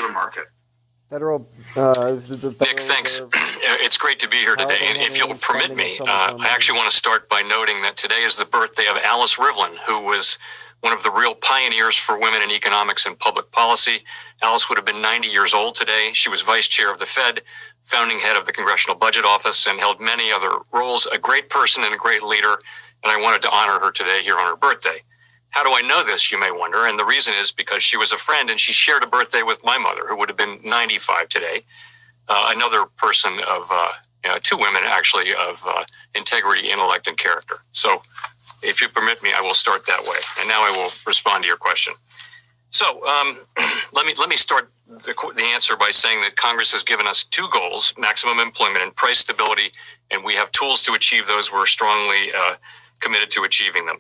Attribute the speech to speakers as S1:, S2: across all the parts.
S1: labor market.
S2: Nick, thanks. It's great to be here today. And if you'll permit me, I actually want to start by noting that today is the birthday of Alice Rivlin, who was one of the real pioneers for women in economics and public policy. Alice would have been 90 years old today. She was vice chair of the Fed, founding head of the Congressional Budget Office, and held many other roles. A great person and a great leader, and I wanted to honor her today here on her birthday. How do I know this, you may wonder? And the reason is because she was a friend and she shared a birthday with my mother, who would have been 95 today. Another person of, two women actually, of integrity, intellect, and character. So if you permit me, I will start that way. And now I will respond to your question. So let me start the answer by saying that Congress has given us two goals: maximum employment and price stability, and we have tools to achieve those. We're strongly committed to achieving them.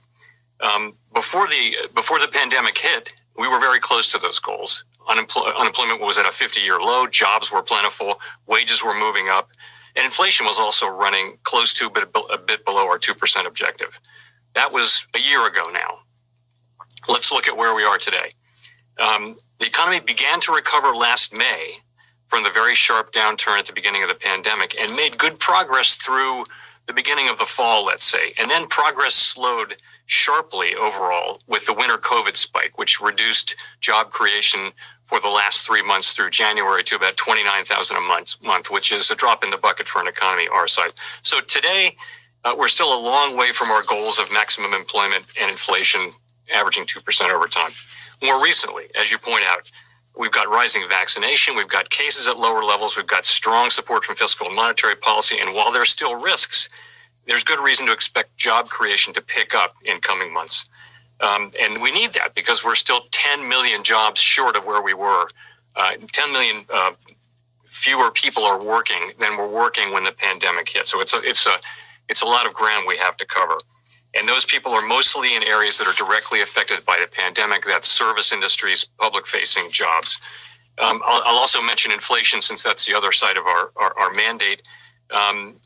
S2: Before the pandemic hit, we were very close to those goals. Unemployment was at a 50-year low, jobs were plentiful, wages were moving up, and inflation was also running close to but a bit below our 2% objective. That was a year ago now. Let's look at where we are today. The economy began to recover last May from the very sharp downturn at the beginning of the pandemic and made good progress through the beginning of the fall, let's say. And then progress slowed sharply overall with the winter COVID spike, which reduced job creation for the last 3 months through January to about 29,000 a month, which is a drop in the bucket for an economy our size. So today, we're still a long way from our goals of maximum employment and inflation averaging 2% over time. More recently, as you point out, we've got rising vaccination, we've got cases at lower levels, we've got strong support from fiscal and monetary policy, and while there are still risks, there's good reason to expect job creation to pick up in coming months. And we need that because we're still 10 million jobs short of where we were. 10 million fewer people are working than were working when the pandemic hit. So it's a lot of ground we have to cover. And those people are mostly in areas that are directly affected by the pandemic. That's service industries, public-facing jobs. I'll also mention inflation, since that's the other side of our mandate.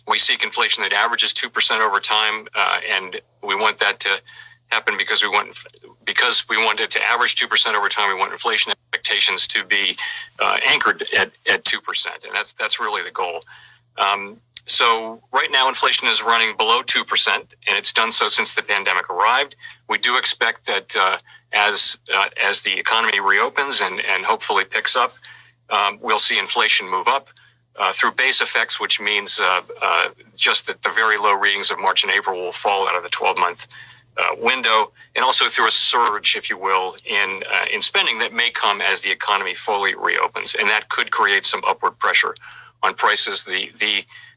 S2: We seek inflation that averages 2% over time, and we want that to happen because we want it to average 2% over time. We want inflation expectations to be anchored at 2%, and that's really the goal. So right now, inflation is running below 2%, and it's done so since the pandemic arrived. We do expect that as the economy reopens and hopefully picks up, we'll see inflation move up through base effects, which means just that the very low readings of March and April will fall out of the 12-month window, and also through a surge, if you will, in spending that may come as the economy fully reopens, and that could create some upward pressure on prices.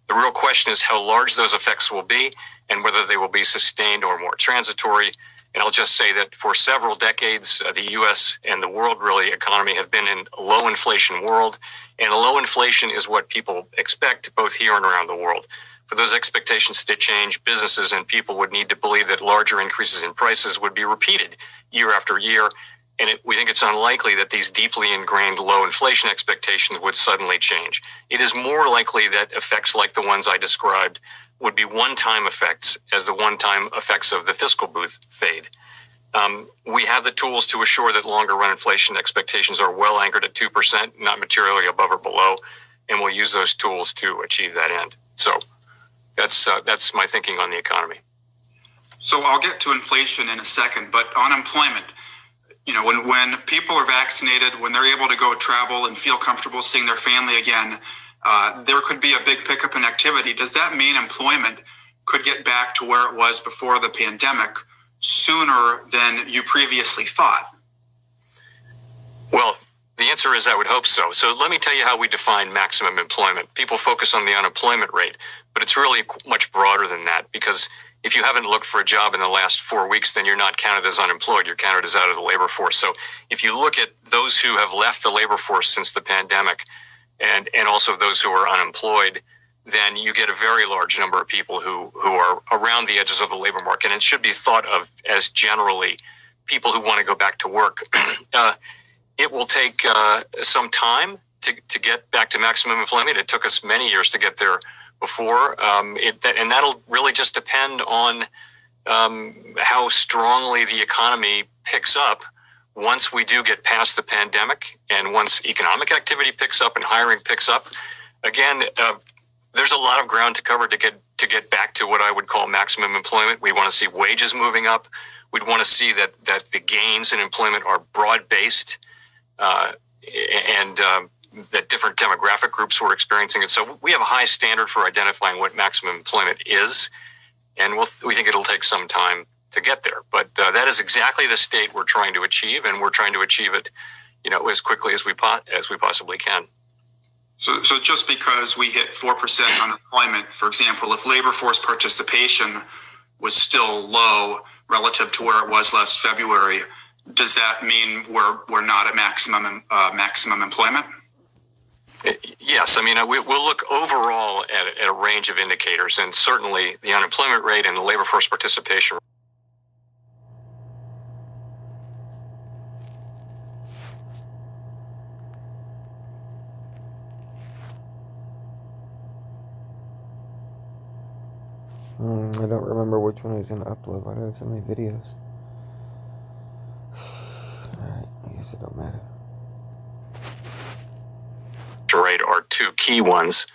S2: The real question is how large those effects will be and whether they will be sustained or more transitory. And I'll just say that for several decades, the U.S. and the world really economy have been in a low inflation world, and low inflation is what people expect both here and around the world. For those expectations to change, businesses and people would need to believe that larger increases in prices would be repeated year after year. And we think it's unlikely that these deeply ingrained low inflation expectations would suddenly change. It is more likely that effects like the ones I described would be one-time effects as the one-time effects of the fiscal booth fade. We have the tools to assure that longer-run inflation expectations are well anchored at 2%, not materially above or below, and we'll use those tools to achieve that end. So that's my thinking on the economy.
S1: So I'll get to inflation in a second, but unemployment. You know, when people are vaccinated, when they're able to go travel and feel comfortable seeing their family again, there could be a big pickup in activity. Does that mean employment could get back to where it was before the pandemic sooner than you previously thought?
S2: Well, the answer is I would hope so. So let me tell you how we define maximum employment. People focus on the unemployment rate, but it's really much broader than that, because if you haven't looked for a job in the last 4 weeks, then you're not counted as unemployed. You're counted as out of the labor force. So if you look at those who have left the labor force since the pandemic, and also those who are unemployed, then you get a very large number of people who are around the edges of the labor market. And it should be thought of as generally people who want to go back to work. It will take some time to get back to maximum employment. It took us many years to get there before, and that'll really just depend on how strongly the economy picks up once we do get past the pandemic and once economic activity picks up and hiring picks up, again, there's a lot of ground to cover to get back to what I would call maximum employment. We want to see wages moving up. We'd want to see that the gains in employment are broad-based and that different demographic groups were experiencing it. So we have a high standard for identifying what maximum employment is, and we think it'll take some time to get there. But that is exactly the state we're trying to achieve, and we're trying to achieve it, as quickly as we possibly can.
S1: So just because we hit 4% unemployment, for example, if labor force participation was still low relative to where it was last February, does that mean we're not at maximum employment?
S2: Yes, I mean we'll look overall at a range of indicators, and certainly the unemployment rate and the labor force participation.
S3: I don't remember which one I was going to upload. Why do I have so many videos? Alright, I guess it don't matter.
S2: Rate are two key ones.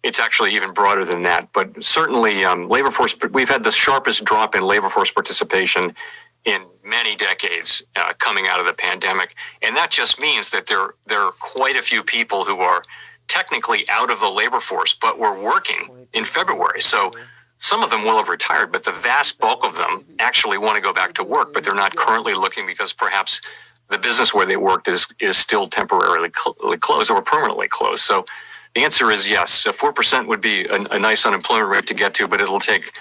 S2: It's actually even broader than that, but certainly labor force. We've had the sharpest drop in labor force participation in many decades coming out of the pandemic, and that just means that there are quite a few people who are technically out of the labor force, but were working in February. So some of them will have retired, but the vast bulk of them actually want to go back to work, but they're not currently looking because perhaps the business where they worked is still temporarily closed or permanently closed. So the answer is yes. 4% would be a nice unemployment rate to get to, but it'll take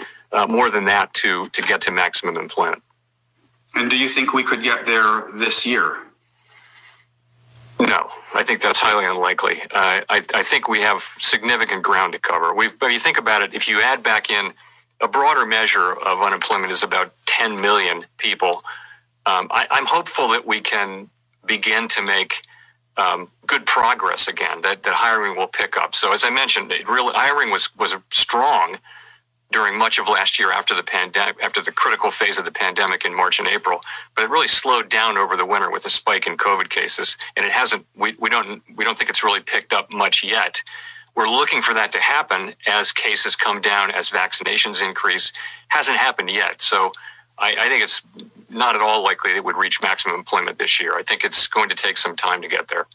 S2: more than that to get to maximum employment.
S1: And do you think we could get there this year?
S2: No, I think that's highly unlikely. I think we have significant ground to cover. But you think about it, if you add back in a broader measure of unemployment is about 10 million people. I'm hopeful that we can begin to make good progress again, that hiring will pick up. So as I mentioned, hiring was strong during much of last year after the pandemic, after the critical phase of the pandemic in March and April, but it really slowed down over the winter with a spike in COVID cases, and it hasn't. We don't think it's really picked up much yet. We're looking for that to happen as cases come down, as vaccinations increase. Hasn't happened yet, so I think it's not at all likely that it would reach maximum employment this year. I think it's going to take some time to get there.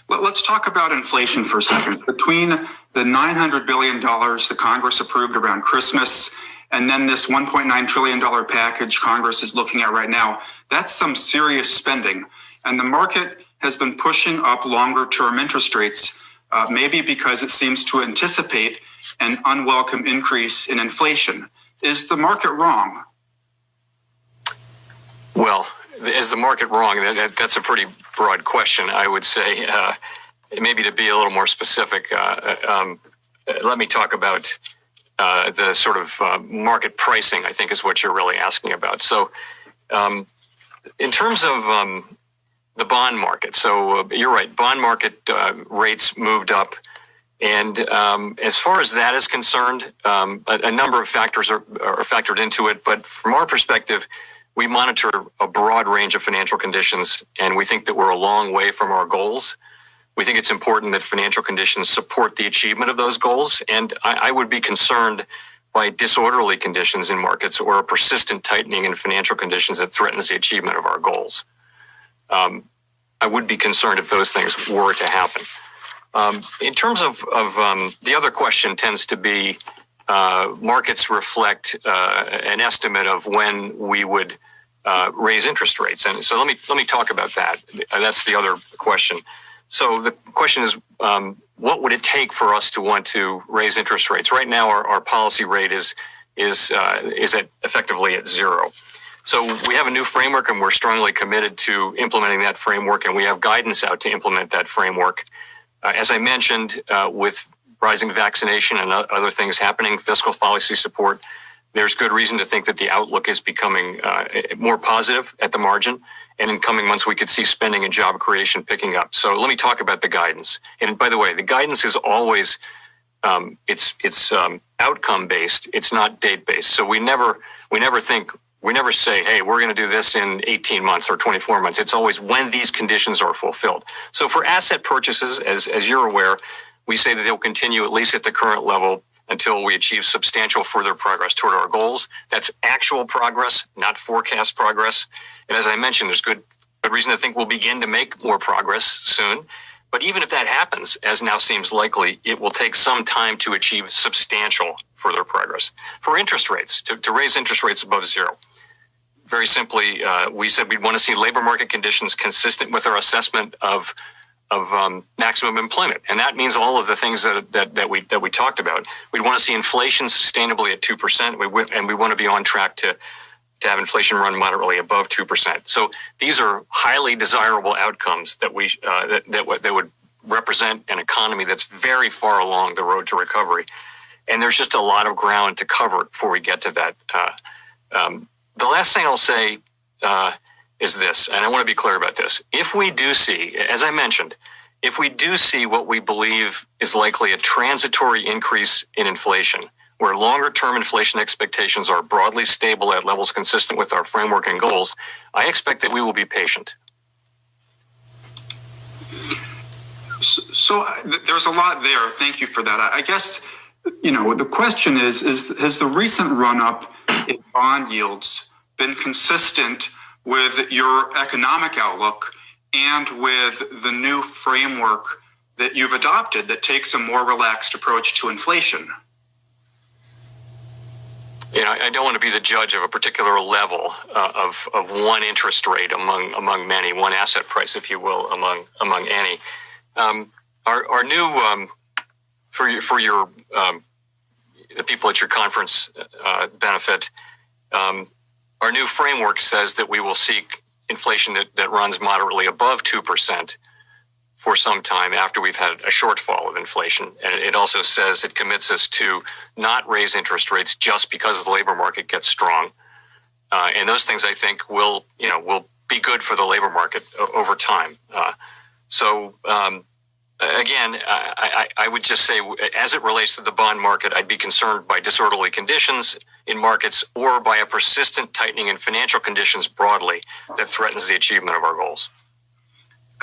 S1: Let's talk about inflation for a second. Between the $900 billion the Congress approved around Christmas and then this $1.9 trillion package Congress is looking at right now, that's some serious spending. And the market has been pushing up longer term interest rates, maybe because it seems to anticipate an unwelcome increase in inflation. Is the market wrong?
S2: Well, is the market wrong? That's a pretty broad question, I would say. Maybe to be a little more specific, let me talk about the sort of market pricing, I think is what you're really asking about. So in terms of the bond market, so you're right, bond market rates moved up. And as far as that is concerned, a number of factors are factored into it. But from our perspective, we monitor a broad range of financial conditions, and we think that we're a long way from our goals. We think it's important that financial conditions support the achievement of those goals, and I would be concerned by disorderly conditions in markets or a persistent tightening in financial conditions that threatens the achievement of our goals. I would be concerned if those things were to happen. In terms of the other question tends to be markets reflect an estimate of when we would raise interest rates, and so let me talk about that. That's the other question. So the question is, what would it take for us to want to raise interest rates? Right now, our policy rate is effectively at zero. So we have a new framework, and we're strongly committed to implementing that framework, and we have guidance out to implement that framework. As I mentioned, with rising vaccination and other things happening, fiscal policy support, there's good reason to think that the outlook is becoming more positive at the margin. And in coming months, we could see spending and job creation picking up. So let me talk about the guidance. And by the way, the guidance is always, it's outcome based. It's not date based. So we never think We never say, hey, we're going to do this in 18 months or 24 months. It's always when these conditions are fulfilled. So for asset purchases, as you're aware, we say that they'll continue at least at the current level until we achieve substantial further progress toward our goals. That's actual progress, not forecast progress. And as I mentioned, there's good reason to think we'll begin to make more progress soon. But even if that happens, as now seems likely, it will take some time to achieve substantial further progress. For interest rates, to raise interest rates above zero, very simply, we said we'd want to see labor market conditions consistent with our assessment of maximum employment, and that means all of the things that we talked about. We'd want to see inflation sustainably at 2%, and we want to be on track to have inflation run moderately above 2%. So these are highly desirable outcomes that that would represent an economy that's very far along the road to recovery. And there's just a lot of ground to cover before we get to that. The last thing I'll say is this, and I want to be clear about this. If we do see, as I mentioned, if we do see what we believe is likely a transitory increase in inflation, where longer-term inflation expectations are broadly stable at levels consistent with our framework and goals, I expect that we will be patient.
S1: So there's a lot there. Thank you for that. I guess, the question is has the recent run-up in bond yields been consistent with your economic outlook and with the new framework that you've adopted that takes a more relaxed approach to inflation?
S2: I don't want to be the judge of a particular level of one interest rate among many, one asset price, if you will, among any. Our new for your the people at your conference benefit, our new framework says that we will seek inflation that runs moderately above 2% for some time after we've had a shortfall of inflation. And it also says it commits us to not raise interest rates just because the labor market gets strong. And those things, I think, will be good for the labor market over time. Again, I would just say, as it relates to the bond market, I'd be concerned by disorderly conditions in markets or by a persistent tightening in financial conditions broadly that threatens the achievement of our goals.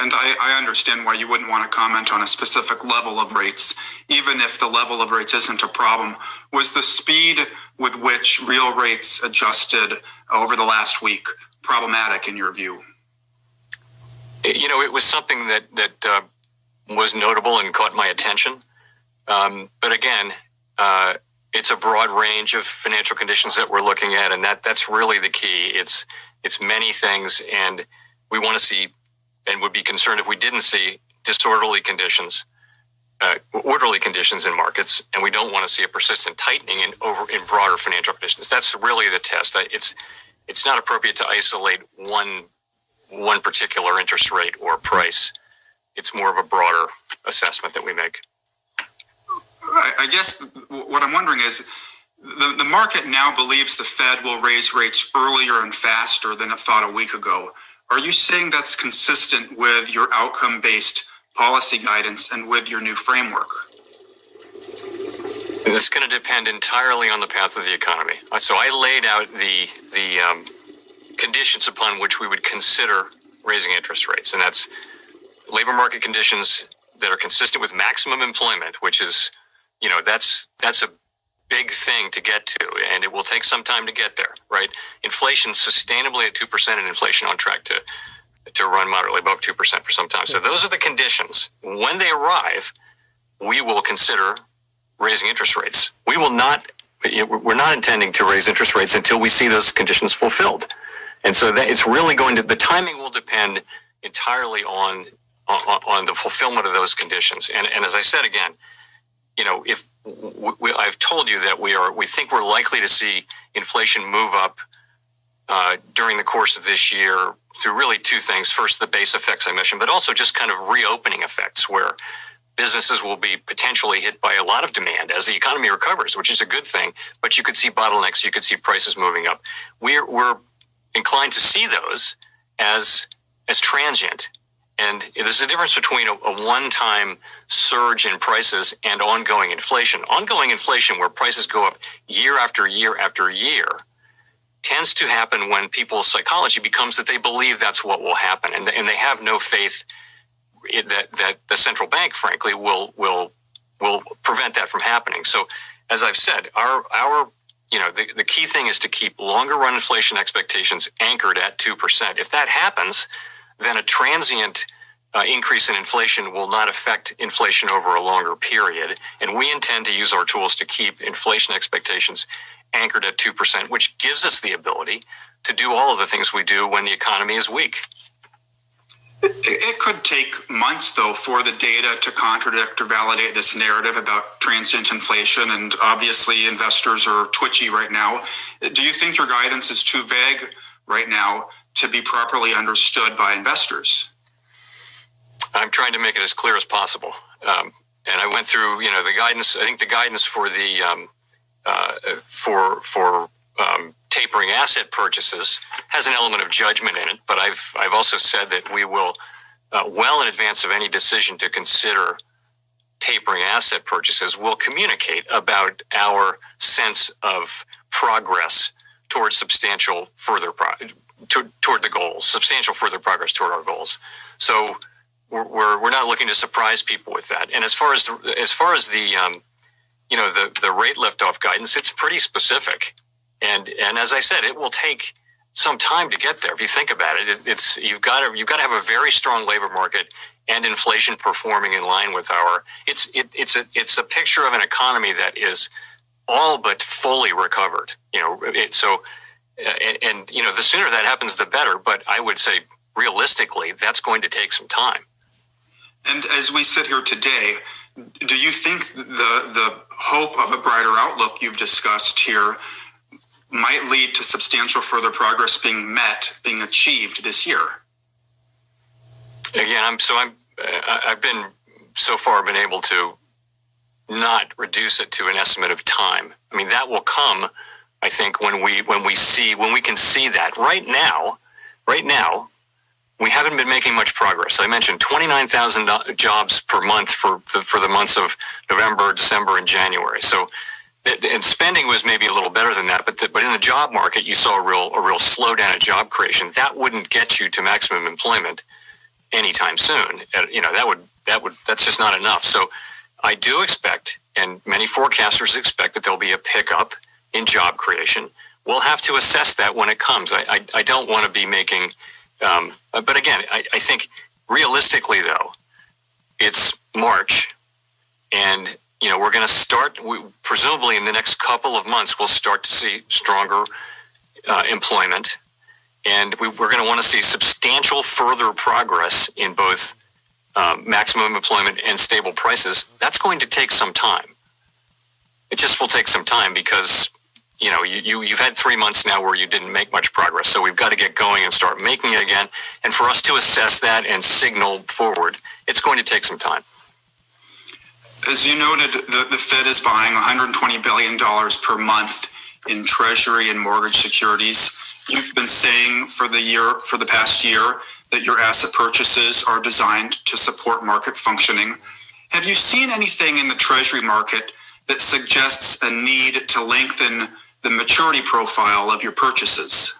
S1: And I understand why you wouldn't want to comment on a specific level of rates, even if the level of rates isn't a problem. Was the speed with which real rates adjusted over the last week problematic in your view?
S2: It was something that was notable and caught my attention. But again, it's a broad range of financial conditions that we're looking at, and that's really the key. It's many things, and we want to see and would be concerned if we didn't see disorderly conditions, orderly conditions in markets, and we don't want to see a persistent tightening in broader financial conditions. That's really the test. It's not appropriate to isolate one particular interest rate or price. It's more of a broader assessment that we make.
S1: I guess what I'm wondering is the market now believes the Fed will raise rates earlier and faster than it thought a week ago. Are you saying that's consistent with your outcome-based policy guidance and with your new framework?
S2: It's going to depend entirely on the path of the economy. So I laid out the conditions upon which we would consider raising interest rates, and that's labor market conditions that are consistent with maximum employment, which is, that's a big thing to get to, and it will take some time to get there, right? Inflation sustainably at 2% and inflation on track to run moderately above 2% for some time. So those are the conditions. When they arrive, we will consider raising interest rates. We will not, we're not intending to raise interest rates until we see those conditions fulfilled. And so that it's really the timing will depend entirely on the fulfillment of those conditions. And as I said again, if I've told you that we think we're likely to see inflation move up during the course of this year through really two things. First, the base effects I mentioned, but also just kind of reopening effects where businesses will be potentially hit by a lot of demand as the economy recovers, which is a good thing. But you could see bottlenecks, you could see prices moving up. We're inclined to see those as transient. And there's a difference between a one-time surge in prices and ongoing inflation. Ongoing inflation, where prices go up year after year after year, tends to happen when people's psychology becomes that they believe that's what will happen, and they have no faith that the central bank, frankly, will prevent that from happening. So, as I've said, the key thing is to keep longer run inflation expectations anchored at 2%. If that happens, then a transient increase in inflation will not affect inflation over a longer period. And we intend to use our tools to keep inflation expectations anchored at 2%, which gives us the ability to do all of the things we do when the economy is weak.
S1: It could take months, though, for the data to contradict or validate this narrative about transient inflation, and obviously investors are twitchy right now. Do you think your guidance is too vague right now to be properly understood by investors?
S2: I'm trying to make it as clear as possible. And I went through, the guidance. I think the guidance for the tapering asset purchases has an element of judgment in it. But I've also said that we will, well in advance of any decision to consider tapering asset purchases, we'll communicate about our sense of progress towards substantial further toward the goals, substantial further progress toward our goals. So we're not looking to surprise people with that. And as far as the rate liftoff guidance, it's pretty specific. And as I said, it will take some time to get there. If you think about it, you've got to have a very strong labor market and inflation performing in line with it's a picture of an economy that is all but fully recovered. The sooner that happens, the better. But I would say realistically, that's going to take some time.
S1: And as we sit here today, do you think the hope of a brighter outlook you've discussed here might lead to substantial further progress being achieved this year?
S2: Again, I've been so far been able to not reduce it to an estimate of time. I mean, that will come, I think, when we can see that. Right now, we haven't been making much progress. I mentioned 29,000 jobs per month for the months of November, December, and January. So, and spending was maybe a little better than that. But in the job market, you saw a real slowdown in job creation. That wouldn't get you to maximum employment anytime soon. That's just not enough. So, I do expect, and many forecasters expect, that there'll be a pickup in job creation. We'll have to assess that when it comes. I don't want to be making. But again, I think realistically, though, it's March, and we're going to start. Presumably, in the next couple of months, we'll start to see stronger employment, and we're going to want to see substantial further progress in both maximum employment and stable prices. That's going to take some time. It just will take some time because you've had 3 months now where you didn't make much progress. So we've got to get going and start making it again. And for us to assess that and signal forward, it's going to take some time.
S1: As you noted, the Fed is buying $120 billion per month in Treasury and mortgage securities. You've been saying for the past year that your asset purchases are designed to support market functioning. Have you seen anything in the Treasury market that suggests a need to lengthen the maturity profile of your purchases?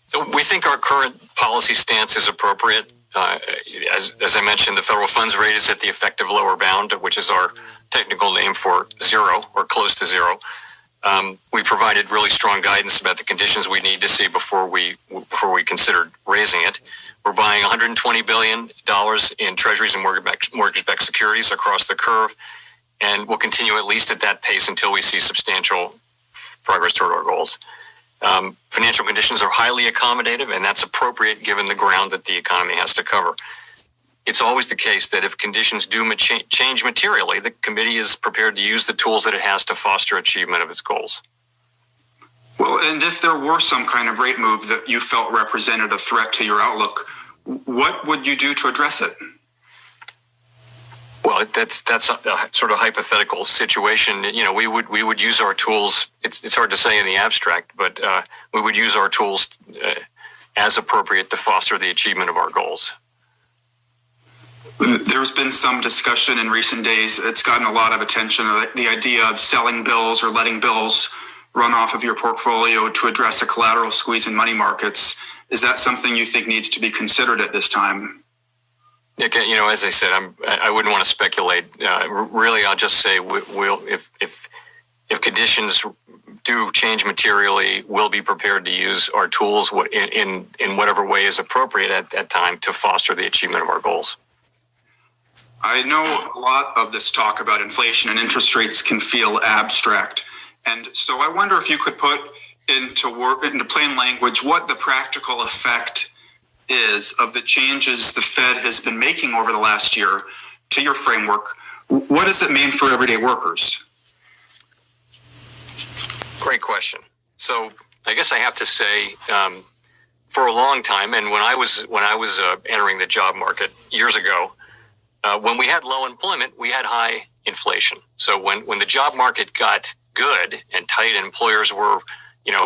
S2: So we think our current policy stance is appropriate. As I mentioned, the federal funds rate is at the effective lower bound, which is our technical name for zero or close to zero. We provided really strong guidance about the conditions we need to see before we considered raising it. We're buying $120 billion in treasuries and mortgage-backed securities across the curve, and we'll continue at least at that pace until we see substantial progress toward our goals. Financial conditions are highly accommodative, and that's appropriate given the ground that the economy has to cover. It's always the case that if conditions do change materially, the committee is prepared to use the tools that it has to foster achievement of its goals.
S1: Well, and if there were some kind of rate move that you felt represented a threat to your outlook, what would you do to address it?
S2: Well, that's a sort of hypothetical situation. We would use our tools. It's hard to say in the abstract, but we would use our tools as appropriate to foster the achievement of our goals.
S1: There's been some discussion in recent days. It's gotten a lot of attention. The idea of selling bills or letting bills runoff of your portfolio to address a collateral squeeze in money markets. Is that something you think needs to be considered at this time?
S2: Again, as I said, I wouldn't want to speculate. Really, I'll just say we'll if conditions do change materially, we'll be prepared to use our tools in whatever way is appropriate at that time to foster the achievement of our goals.
S1: I know a lot of this talk about inflation and interest rates can feel abstract. And so I wonder if you could put into plain language what the practical effect is of the changes the Fed has been making over the last year to your framework. What does it mean for everyday workers?
S2: Great question. So I guess I have to say, for a long time, and when I was entering the job market years ago, when we had low employment, we had high inflation. So when the job market got good and tight, employers were,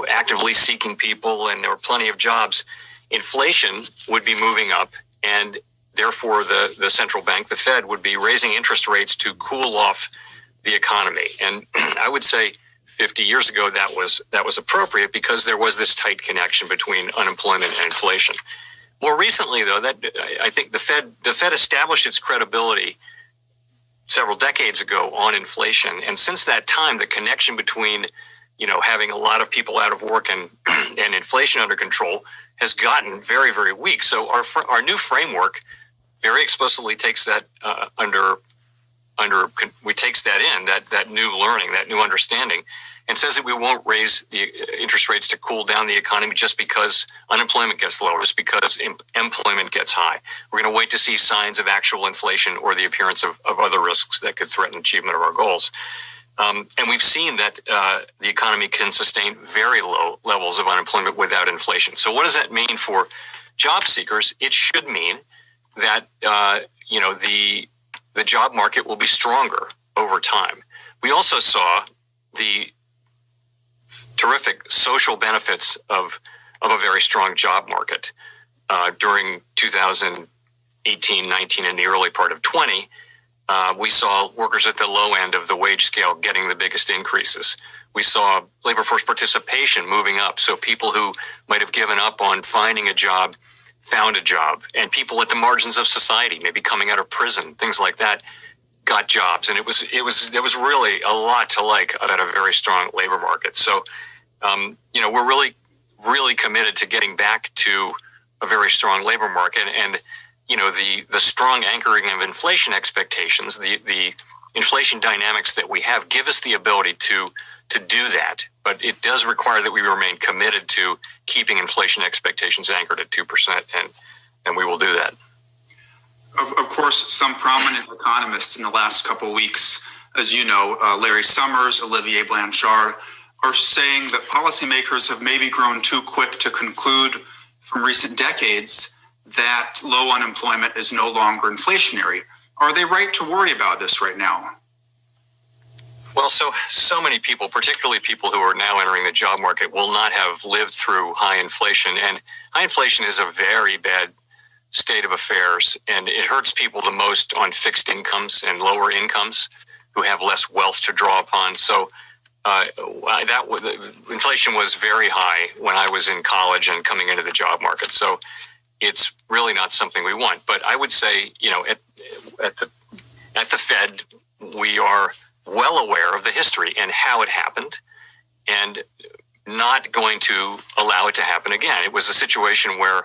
S2: actively seeking people, and there were plenty of jobs, inflation would be moving up, and therefore the central bank, the Fed, would be raising interest rates to cool off the economy. And I would say 50 years ago that was appropriate because there was this tight connection between unemployment and inflation. More recently, though, that I think the Fed established its credibility several decades ago on inflation, and since that time, the connection between having a lot of people out of work and inflation under control has gotten very, very weak. So our new framework very explicitly takes that takes that new learning, that new understanding, and says that we won't raise the interest rates to cool down the economy just because unemployment gets lower, just because employment gets high. We're going to wait to see signs of actual inflation or the appearance of other risks that could threaten achievement of our goals. And we've seen that the economy can sustain very low levels of unemployment without inflation. So what does that mean for job seekers? It should mean that the job market will be stronger over time. We also saw the terrific social benefits of a very strong job market during 2018, 19, and the early part of 20. We saw workers at the low end of the wage scale getting the biggest increases. We saw labor force participation moving up, so people who might have given up on finding a job found a job, and people at the margins of society, maybe coming out of prison, things like that, got jobs. And there was really a lot to like about a very strong labor market. So, we're really, really committed to getting back to a very strong labor market. And, the strong anchoring of inflation expectations, the inflation dynamics that we have give us the ability to do that. But it does require that we remain committed to keeping inflation expectations anchored at 2%, and we will do that.
S1: Of course, some prominent economists in the last couple of weeks, as you know, Larry Summers, Olivier Blanchard, are saying that policymakers have maybe grown too quick to conclude from recent decades that low unemployment is no longer inflationary. Are they right to worry about this right now?
S2: Well, so many people, particularly people who are now entering the job market, will not have lived through high inflation. And high inflation is a very bad state of affairs, and it hurts people the most on fixed incomes and lower incomes who have less wealth to draw upon. So inflation was very high when I was in college and coming into the job market. So it's really not something we want. But I would say, at the Fed, we are well aware of the history and how it happened, and not going to allow it to happen again. It was a situation where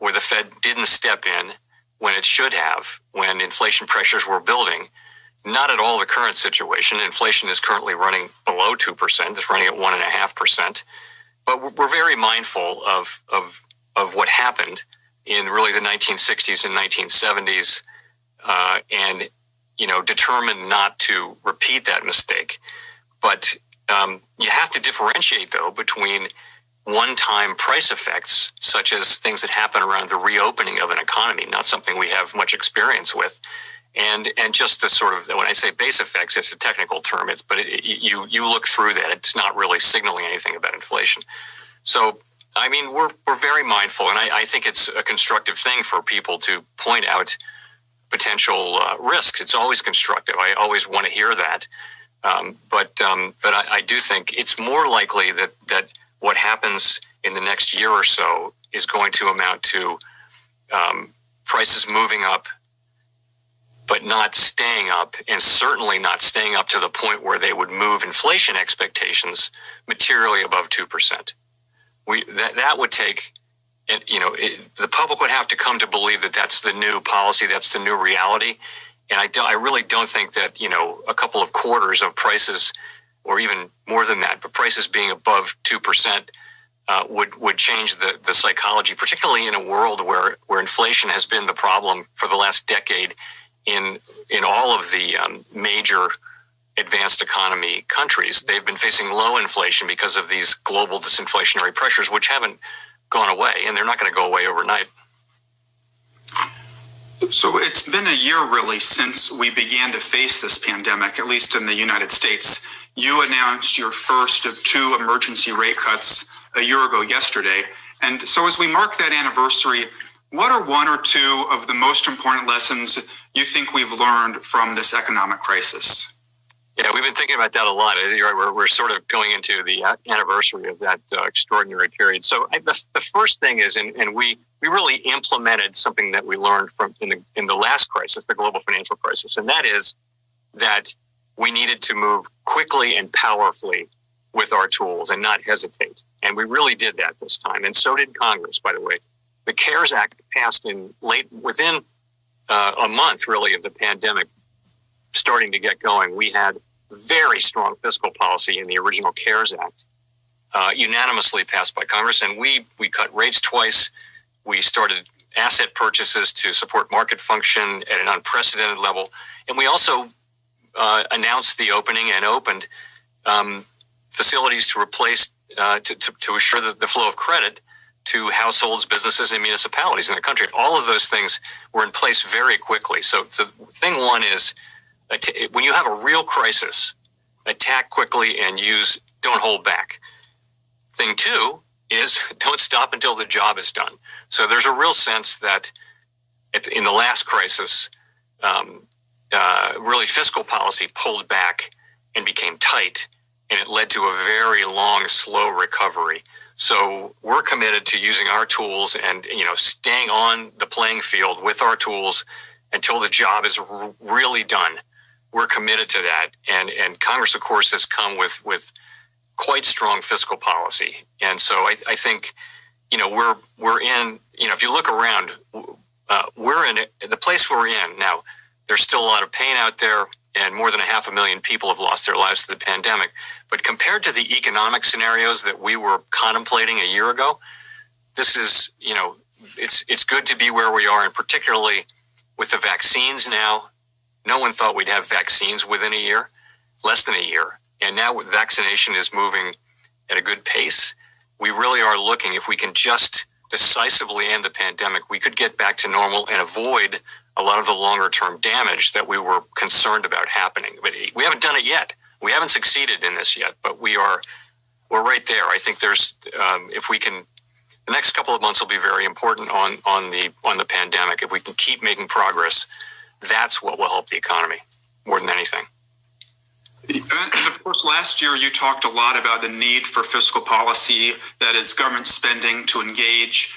S2: the Fed didn't step in when it should have, when inflation pressures were building. Not at all the current situation. Inflation is currently running below 2%. It's running at 1.5%. But we're very mindful of what happened in really the 1960s and 1970s, and determined not to repeat that mistake. But you have to differentiate, though, between one-time price effects, such as things that happen around the reopening of an economy, not something we have much experience with, and just the sort of, when I say base effects, it's a technical term. You look through that; it's not really signaling anything about inflation. So, I mean, we're very mindful, and I think it's a constructive thing for people to point out potential risks. It's always constructive. I always want to hear that. But I do think it's more likely that what happens in the next year or so is going to amount to prices moving up, but not staying up, and certainly not staying up to the point where they would move inflation expectations materially above 2%. That would take, and the public would have to come to believe that that's the new policy, that's the new reality. And I really don't think that a couple of quarters of prices, or even more than that, but prices being above 2%. Would change the psychology, particularly in a world where inflation has been the problem for the last decade in all of the major advanced economy countries. They've been facing low inflation because of these global disinflationary pressures, which haven't gone away, and they're not going to go away overnight.
S1: So it's been a year really since we began to face this pandemic, at least in the United States. You announced your first of 2 emergency rate cuts a year ago yesterday. And so as we mark that anniversary, what are 1 or 2 of the most important lessons you think we've learned from this economic crisis?
S2: Yeah, we've been thinking about that a lot. We're sort of going into the anniversary of that extraordinary period. So the first thing is, and we really implemented something that we learned from in the last crisis, the global financial crisis, and that is that we needed to move quickly and powerfully with our tools and not hesitate. And we really did that this time. And so did Congress, by the way. The CARES Act passed within a month, really, of the pandemic starting to get going. We had very strong fiscal policy in the original CARES Act, unanimously passed by Congress. And we cut rates twice. We started asset purchases to support market function at an unprecedented level. And we also announced the opening and opened facilities to replace, to assure the flow of credit to households, businesses, and municipalities in the country. All of those things were in place very quickly. So thing one is, when you have a real crisis, attack quickly and don't hold back. Thing two is, don't stop until the job is done. So there's a real sense that in the last crisis, really fiscal policy pulled back and became tight, and it led to a very long, slow recovery. So we're committed to using our tools and staying on the playing field with our tools until the job is really done. We're committed to that, and Congress, of course, has come with quite strong fiscal policy. And so I think we're in. If you look around, we're in the place we're in now. There's still a lot of pain out there, and more than 500,000 people have lost their lives to the pandemic. But compared to the economic scenarios that we were contemplating a year ago, this is, it's good to be where we are, and particularly with the vaccines now. No one thought we'd have vaccines within a year, less than a year. And now vaccination is moving at a good pace. We really are looking, if we can just decisively end the pandemic, we could get back to normal and avoid a lot of the longer term damage that we were concerned about happening. But we haven't done it yet. We haven't succeeded in this yet, but we're right there. I think there's, if we can, the next couple of months will be very important on the pandemic. If we can keep making progress, that's what will help the economy more than anything.
S1: And of course, last year you talked a lot about the need for fiscal policy, that is government spending to engage.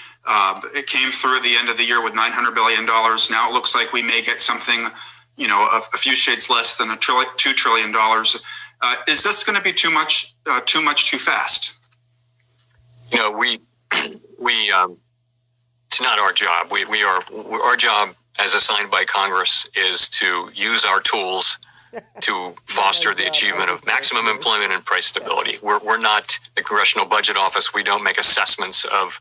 S1: It came through at the end of the year with $900 billion. Now it looks like we may get something, a few shades less than $2 trillion. Is this going to be too much, too fast?
S2: It's not our job. Our job as assigned by Congress is to use our tools to foster the achievement of maximum employment and price stability. We're not the Congressional Budget Office. We don't make assessments of,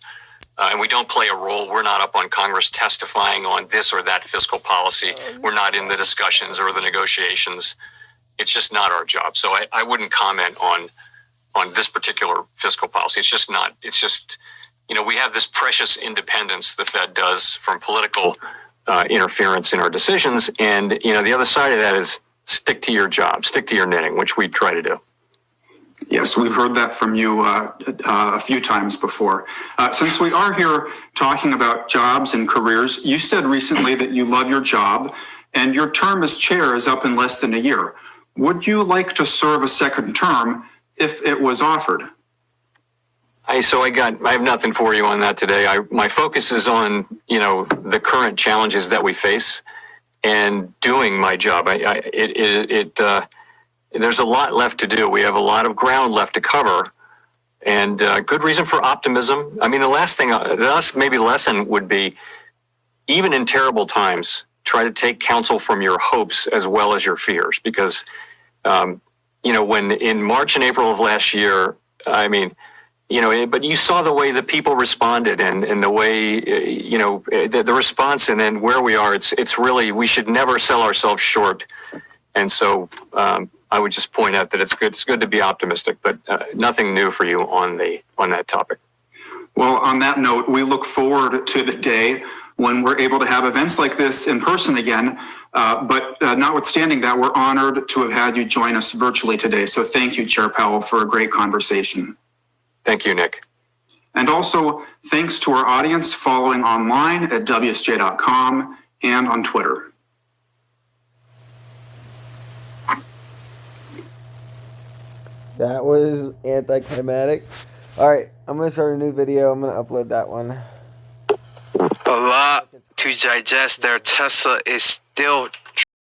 S2: and we don't play a role. We're not up on Congress testifying on this or that fiscal policy. We're not in the discussions or the negotiations. It's just not our job. So I wouldn't comment on this particular fiscal policy. It's just not. It's just, we have this precious independence, the Fed does, from political interference in our decisions. And, the other side of that is stick to your job, stick to your knitting, which we try to do.
S1: Yes, we've heard that from you a few times before. Since we are here talking about jobs and careers, you said recently that you love your job and your term as chair is up in less than a year. Would you like to serve a second term if it was offered?
S2: I have nothing for you on that today. My focus is on, the current challenges that we face and doing my job. There's a lot left to do. We have a lot of ground left to cover, and good reason for optimism. I mean, the last maybe lesson would be, even in terrible times, try to take counsel from your hopes as well as your fears, because, when in March and April of last year, but you saw the way that people responded and the way, the response, and then where we are, it's really, we should never sell ourselves short. And so I would just point out that it's good to be optimistic, but nothing new for you on that topic.
S1: Well, on that note, we look forward to the day when we're able to have events like this in person again. But notwithstanding that, we're honored to have had you join us virtually today. So thank you, Chair Powell, for a great conversation.
S2: Thank you, Nick.
S1: And also, thanks to our audience following online at WSJ.com and on Twitter.
S3: That was anticlimactic. Alright, I'm going to start a new video. I'm going to upload that one.
S4: A lot to digest there. Tesla is still